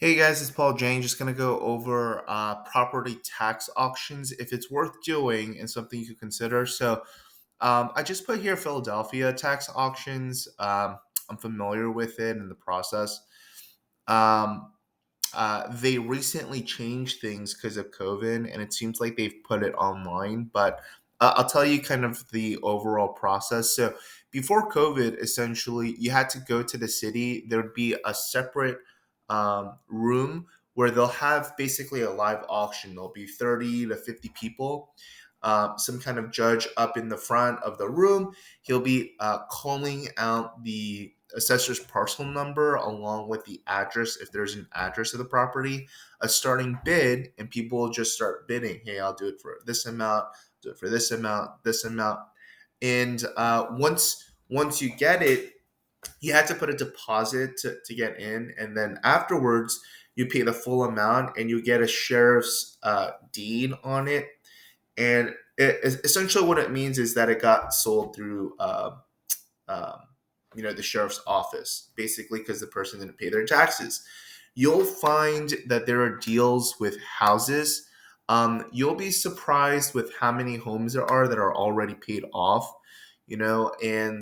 Hey guys, it's Paul Jane. Just gonna go over property tax auctions if it's worth doing and something you could consider. I just put here Philadelphia tax auctions. I'm familiar with it and the process. Um, they recently changed things because of COVID, and it seems like they've put it online. But I'll tell you kind of the overall process. So before COVID, essentially, you had to go to the city. There would be a separate room where they'll have basically a live auction. There'll be 30 to 50 people. Some kind of judge up in the front of the room. He'll be calling out the assessor's parcel number along with the address if there's an address of the property, a starting bid, and people will just start bidding. Hey, I'll do it for this amount, do it for this amount. And once you get it, you had to put a deposit to get in, and then afterwards you pay the full amount and you get a sheriff's deed on it. And essentially what it means is that it got sold through um, the sheriff's office, basically because the person didn't pay their taxes. You'll find that there are deals with houses. You'll be surprised with how many homes there are that are already paid off, and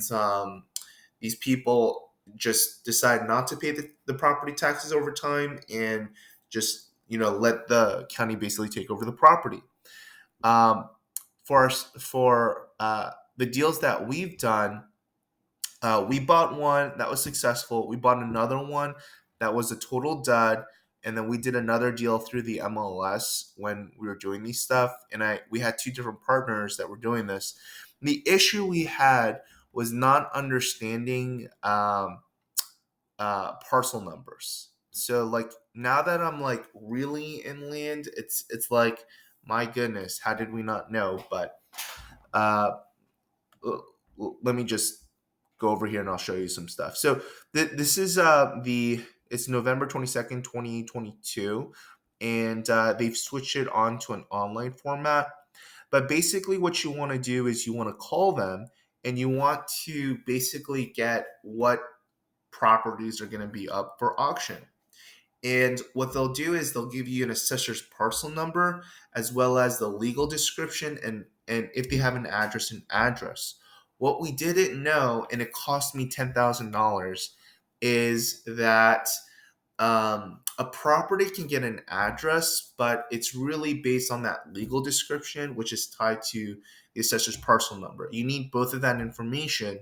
these people just decide not to pay the property taxes over time and just, let the county basically take over the property. Um, for the deals that we've done, we bought one that was successful. We bought another one that was a total dud, and then we did another deal through the MLS when we were doing these stuff. And we had two different partners that were doing this. The issue we had was not understanding parcel numbers. So like now that I'm like really inland, it's like my goodness, how did we not know? But uh, let me just go over here and I'll show you some stuff. So this is it's November 22nd, 2022, and they've switched it on to an online format. But basically, what you want to do is you want to call them and you want to basically get what properties are going to be up for auction. And what they'll do is they'll give you an assessor's parcel number as well as the legal description and if they have an address. What we didn't know, and it cost me $10,000, is that a property can get an address, but it's really based on that legal description, which is tied to the assessor's parcel number. You need both of that information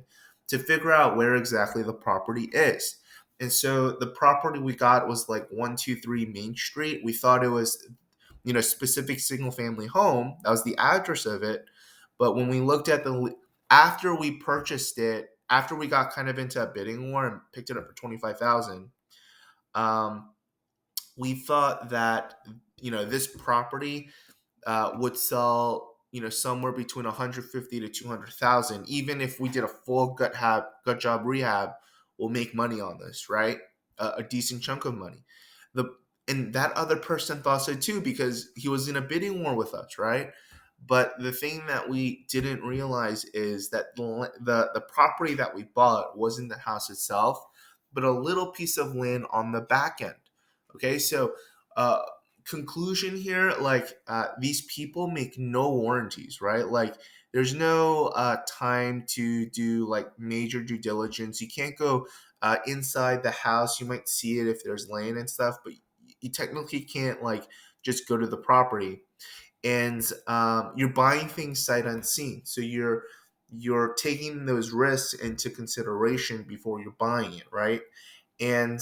to figure out where exactly the property is. And so the property we got was like 123 Main Street. We thought it was, specific single family home. That was the address of it. But when we looked at after we purchased it, after we got kind of into a bidding war and picked it up for 25,000, um, we thought that this property would sell somewhere between 150 to 200,000. Even if we did a full gut job rehab, we'll make money on this, right? A decent chunk of money. The and that other person thought so too because he was in a bidding war with us, right? But the thing that we didn't realize is that the property that we bought wasn't the house itself, but a little piece of land on the back end. Okay, so uh, conclusion here, like these people make no warranties, right? Like there's no time to do like major due diligence. You can't go inside the house. You might see it if there's land and stuff, but you technically can't like just go to the property. And you're buying things sight unseen, so you're taking those risks into consideration before you're buying it, right? And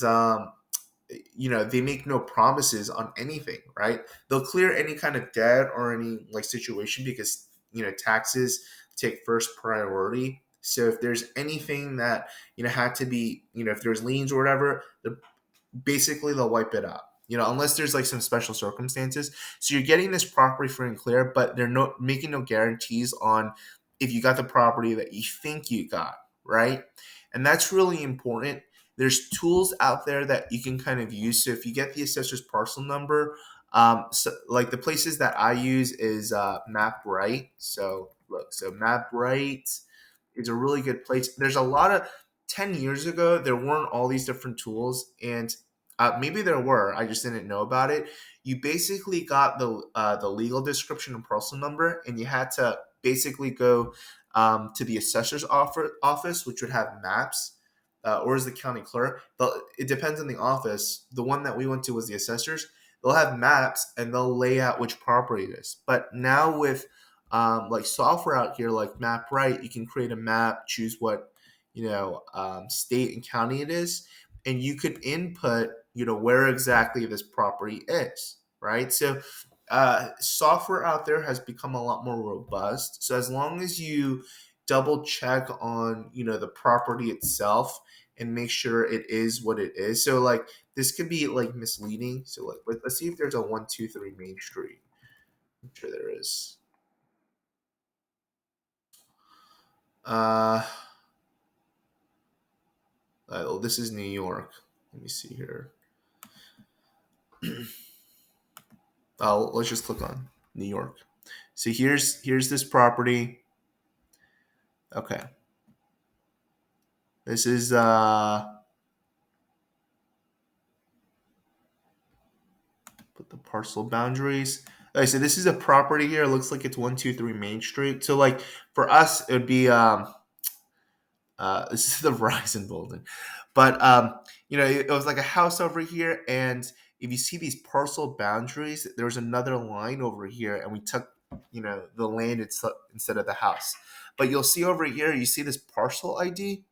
they make no promises on anything, right? They'll clear any kind of debt or any like situation because taxes take first priority. So if there's anything that had to be, if there's liens or whatever, basically they'll wipe it out. Unless there's like some special circumstances. So you're getting this property free and clear, but they're making no guarantees on if you got the property that you think you got, right? And that's really important. There's tools out there that you can kind of use. So if you get the assessor's parcel number, so like the places that I use is MapRight. So look, so MapRight is a really good place. There's a lot of 10 years ago, there weren't all these different tools, and maybe there were. I just didn't know about it. You basically got the legal description and parcel number, and you had to basically go to the assessor's office, which would have maps, or is the county clerk. But it depends on the office. The one that we went to was the assessors. They'll have maps and they'll lay out which property it is. But now with like software out here, like MapRight, you can create a map, choose what state and county it is, and you could input where exactly this property is, right? So software out there has become a lot more robust. So as long as you double check on the property itself and make sure it is what it is. So like this could be like misleading. So like let's see if there's a 123 Main Street. I'm sure there is. uh oh, this is New York. Let me see here. Oh, let's just click on New York. So here's this property. Okay. This is put the parcel boundaries. Okay, so this is a property here. It looks like it's 123 Main Street. So like for us, it would be this is the Verizon building, but it was like a house over here, and if you see these parcel boundaries, there's another line over here, and we took the land instead of the house. But you'll see over here, you see this parcel ID.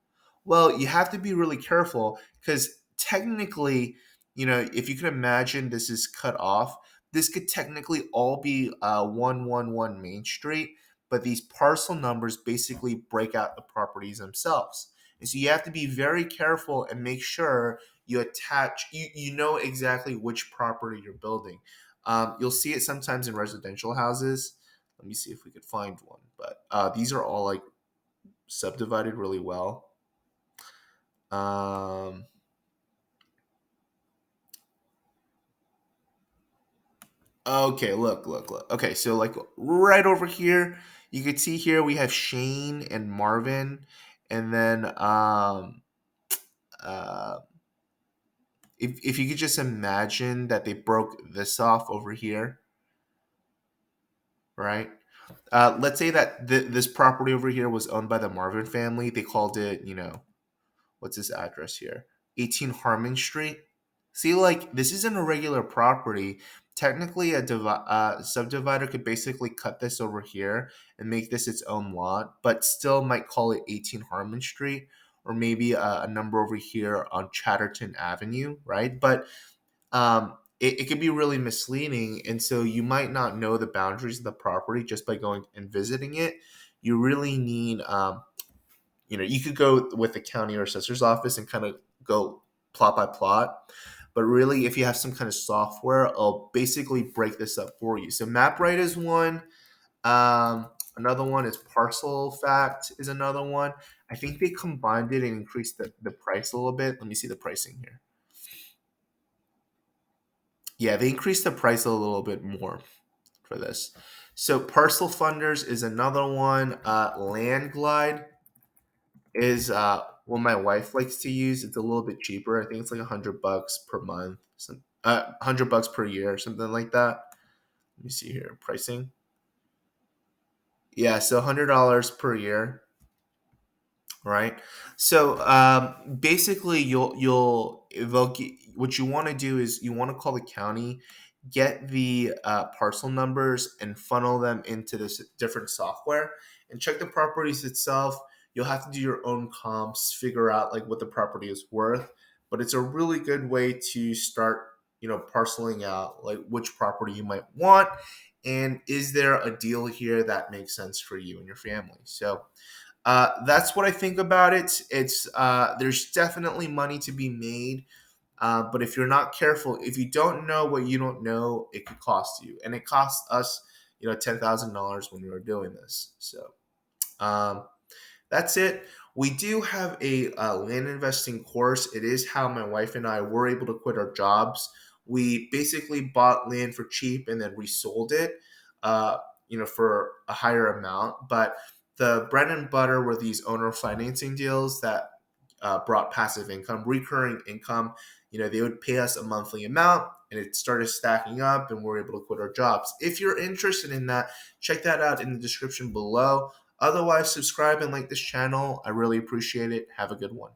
Well, you have to be really careful because technically, if you can imagine this is cut off, this could technically all be 111 Main Street, but these parcel numbers basically break out the properties themselves. And so you have to be very careful and make sure you attach, you know exactly which property you're building. You'll see it sometimes in residential houses. Let me see if we could find one, but these are all like subdivided really well. Um, okay, look. Okay, so like right over here, you could see here we have Shane and Marvin, and then uh, if you could just imagine that they broke this off over here, right? Let's say that this property over here was owned by the Marvin family. They called it, what's this address here? 18 Harmon Street. See, like this isn't a regular property. Technically, a subdivider could basically cut this over here and make this its own lot, but still might call it 18 Harmon Street, or maybe a number over here on Chatterton Avenue, right? But it could be really misleading, and so you might not know the boundaries of the property just by going and visiting it. You really need you could go with the county or assessor's office and kind of go plot by plot. But really, if you have some kind of software, it'll basically break this up for you. So MapRight is one. Another one is Parcel Fact is another one. I think they combined it and increased the price a little bit. Let me see the pricing here. Yeah, they increased the price a little bit more for this. So Parcel Funders is another one. Landglide is what my wife likes to use. It's a little bit cheaper. I think it's like $100 per month, some $100 per year, something like that. Let me see here, pricing. Yeah, so $100 per year, right? So basically, what you want to do is you want to call the county, get the parcel numbers, and funnel them into this different software, and check the properties itself. You'll have to do your own comps, figure out like what the property is worth, but it's a really good way to start, parceling out like which property you might want, and is there a deal here that makes sense for you and your family. So that's what I think about it. It's there's definitely money to be made, but if you're not careful, if you don't know what you don't know, it could cost you, and it cost us, $10,000 when we were doing this. So um, that's it. We do have a land investing course. It is how my wife and I were able to quit our jobs. We basically bought land for cheap and then resold it, uh, for a higher amount. But the bread and butter were these owner financing deals that brought passive income, recurring income. they would pay us a monthly amount, and it started stacking up, and we're able to quit our jobs. If you're interested in that, check that out in the description below. Otherwise, subscribe and like this channel. I really appreciate it. Have a good one.